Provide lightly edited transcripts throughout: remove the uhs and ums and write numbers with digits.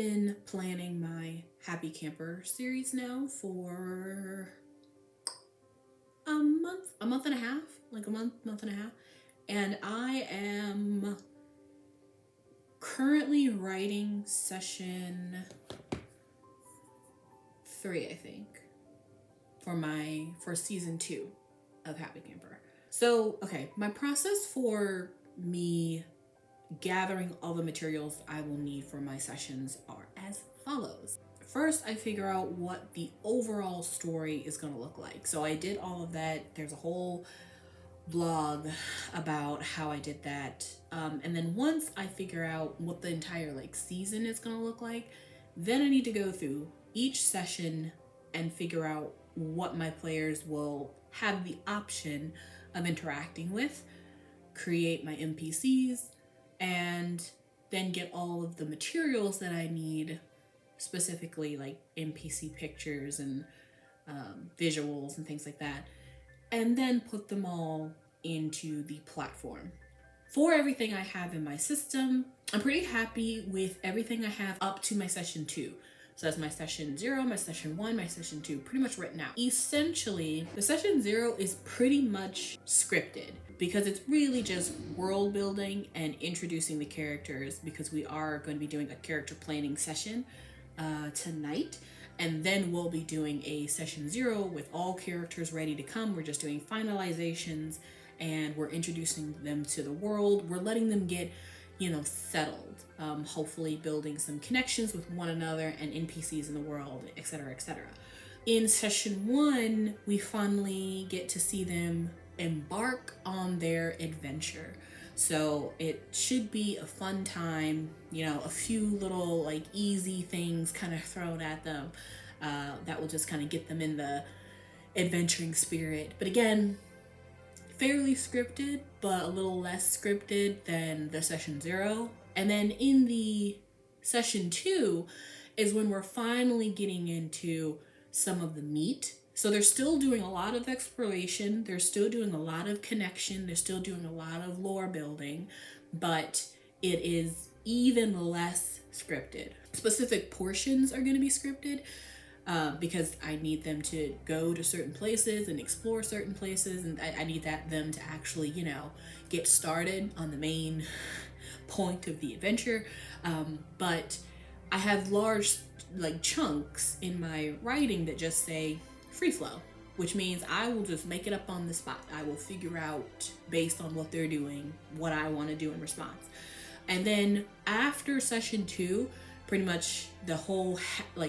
been planning my Happy Camper series now for a month and a half, like a month and a half. And I am currently writing session 3, I think, for season 2 of Happy Camper. So, okay, my process for me gathering all the materials I will need for my sessions are as follows. First, I figure out what the overall story is going to look like. So I did all of that. There's a whole blog about how I did that. And then once I figure out what the entire season is going to look like, then I need to go through each session and figure out what my players will have the option of interacting with, create my NPCs, and then get all of the materials that I need, specifically like NPC pictures and visuals and things like that, and then put them all into the platform. For everything I have in my system, I'm pretty happy with everything I have up to my session 2. So that's my session 0, my session 1, my session 2, pretty much written out. Essentially, the session 0 is pretty much scripted because it's really just world building and introducing the characters, because we are going to be doing a character planning session tonight. And then we'll be doing a session 0 with all characters ready to come. We're just doing finalizations and we're introducing them to the world. We're letting them get, settled. Hopefully building some connections with one another and NPCs in the world, etc., etc. In session 1, we finally get to see them embark on their adventure. So it should be a fun time, a few little easy things kind of thrown at them that will just kind of get them in the adventuring spirit. But again, fairly scripted, but a little less scripted than the session 0. And then in the session 2 is when we're finally getting into some of the meat. So they're still doing a lot of exploration, they're still doing a lot of connection, they're still doing a lot of lore building, but it is even less scripted. Specific portions are going to be scripted because I need them to go to certain places and explore certain places, and I need them to actually, get started on the main point of the adventure. But I have large chunks in my writing that just say free flow, which means I will just make it up on the spot. I will figure out based on what they're doing what I want to do in response. And then after session 2, pretty much the whole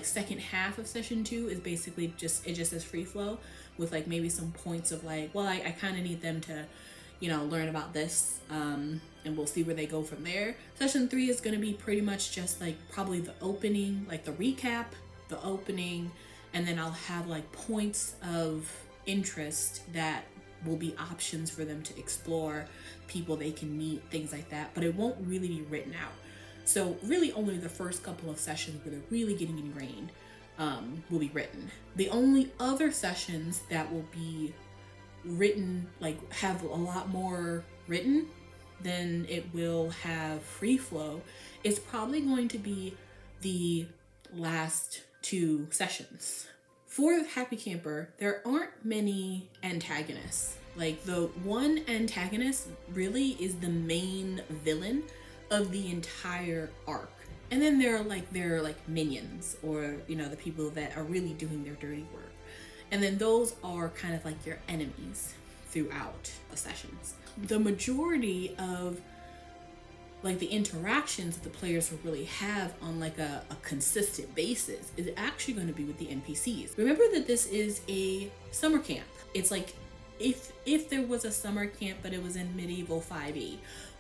second half of session 2 is basically just says free flow with maybe some points of I kind of need them to learn about this, and we'll see where they go from there. Session 3 is going to be pretty much just probably the opening, the recap, the opening, and then I'll have points of interest that will be options for them to explore, people they can meet, things like that, but it won't really be written out. So really only the first couple of sessions where they're really getting ingrained will be written. The only other sessions that will be written, have a lot more written than it will have free flow, is probably going to be the last 2 sessions. For Happy Camper, there aren't many antagonists. The one antagonist really is the main villain of the entire arc. And then there are minions, or the people that are really doing their dirty work. And then those are kind of your enemies throughout the sessions. The majority of the interactions that the players will really have on a consistent basis is actually going to be with the NPCs. Remember that this is a summer camp. It's if there was a summer camp but it was in medieval 5e,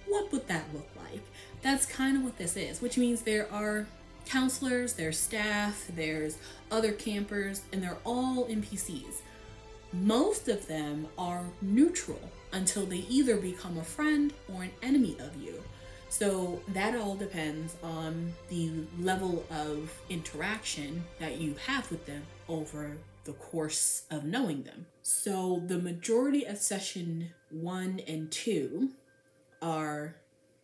what would that look like? That's kind of what this is, which means there are counselors, there's staff, there's other campers, and they're all NPCs. Most of them are neutral until they either become a friend or an enemy of you. So that all depends on the level of interaction that you have with them over the course of knowing them. So the majority of session 1 and 2 are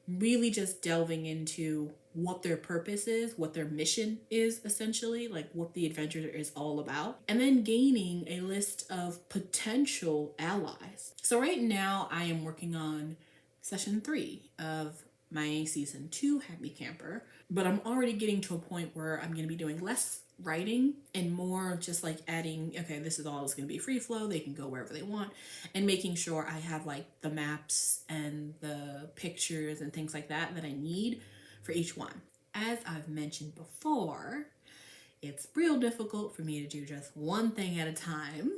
really just delving into what their purpose is, what their mission is, essentially, like what the adventure is all about, and then gaining a list of potential allies. So right now I am working on session 3 of my season 2 Happy Camper, but I'm already getting to a point where I'm going to be doing less writing and more just like adding, okay, this is all is going to be free flow, they can go wherever they want, and making sure I have like the maps and the pictures and things like that I need for each one. As I've mentioned before, it's real difficult for me to do just one thing at a time.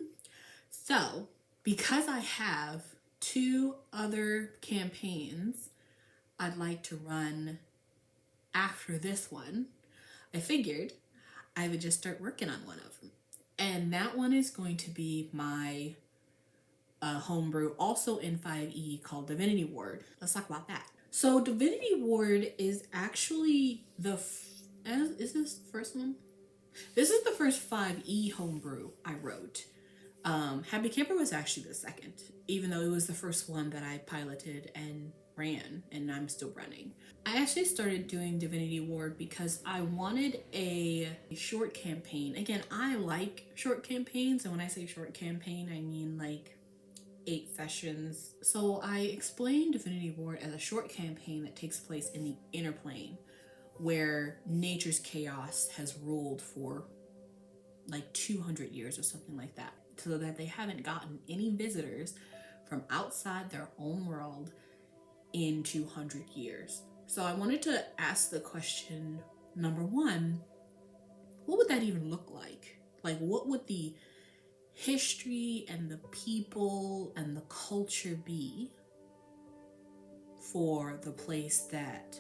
So because I have 2 other campaigns I'd like to run after this one, I figured I would just start working on one of them. And that one is going to be my homebrew, also in 5e, called Divinity Ward. Let's talk about that. So Divinity Ward is actually is this the first one? This is the first 5e homebrew I wrote. Happy Camper was actually the second, even though it was the first one that I piloted and ran, and I'm still running. I actually started doing Divinity Ward because I wanted a short campaign. Again, I like short campaigns, and when I say short campaign, I mean like 8 sessions. So I explained Divinity Ward as a short campaign that takes place in the inner plane, where nature's chaos has ruled for like 200 years or something like that, so that they haven't gotten any visitors from outside their own world in 200 years. So I wanted to ask the question, number 1, what would that even look like? Like, what would the history and the people and the culture be for the place that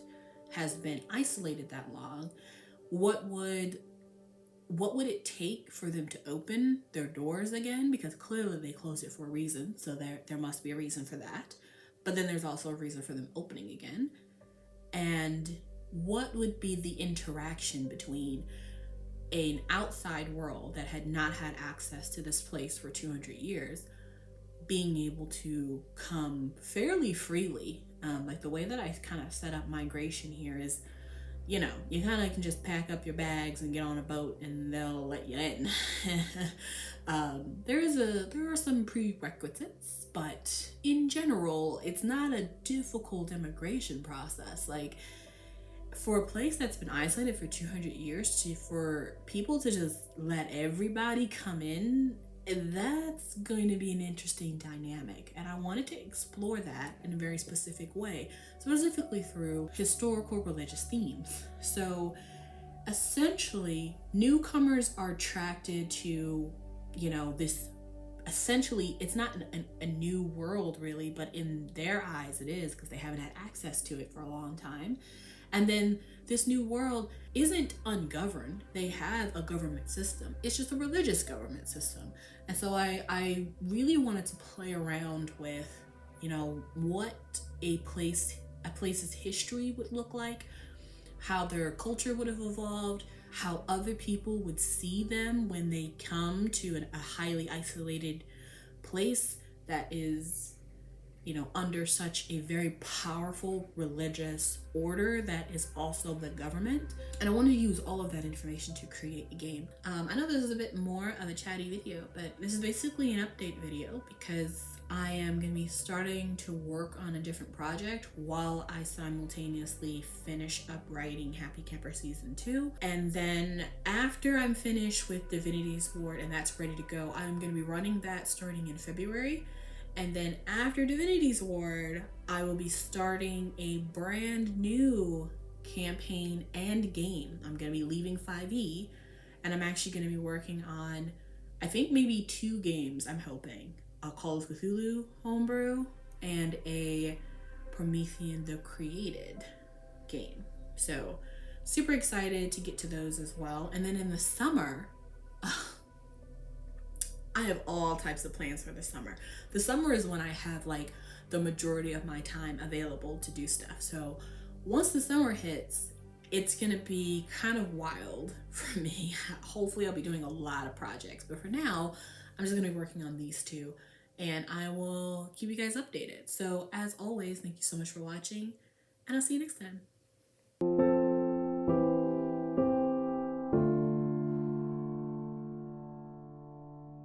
has been isolated that long? What would it take for them to open their doors again? Because clearly they closed it for a reason, so there must be a reason for that. But then there's also a reason for them opening again. And what would be the interaction between an outside world that had not had access to this place for 200 years being able to come fairly freely? Like the way that I kind of set up migration here is, you know, you kind of can just pack up your bags and get on a boat and they'll let you in. There are some prerequisites, but in general, it's not a difficult immigration process. Like, for a place that's been isolated for 200 years, for people to just let everybody come in, that's going to be an interesting dynamic. And I wanted to explore that in a very specific way, specifically through historical religious themes. So essentially, newcomers are attracted to, you know, this, essentially, it's not a new world really, but in their eyes it is, because they haven't had access to it for a long time. And then this new world isn't ungoverned. They have a government system. It's just a religious government system. And so I really wanted to play around with, you know, what a place's history would look like, how their culture would have evolved, how other people would see them when they come to a highly isolated place that is, you know, under such a very powerful religious order that is also the government. And I want to use all of that information to create a game. I know this is a bit more of a chatty video, but this is basically an update video because I am going to be starting to work on a different project while I simultaneously finish up writing Happy Camper Season 2. And then after I'm finished with Divinity's Ward and that's ready to go, I'm going to be running that starting in February. And then after Divinity's Ward, I will be starting a brand new campaign and game. I'm going to be leaving 5e, and I'm actually going to be working on, I think maybe 2 games, I'm hoping. A Call of Cthulhu homebrew and a Promethean the Created game. So super excited to get to those as well. And then in the summer, I have all types of plans for the summer. The summer is when I have like the majority of my time available to do stuff. So once the summer hits, it's gonna be kind of wild for me. Hopefully I'll be doing a lot of projects, but for now, I'm just gonna be working on these 2 and I will keep you guys updated. So as always, thank you so much for watching and I'll see you next time.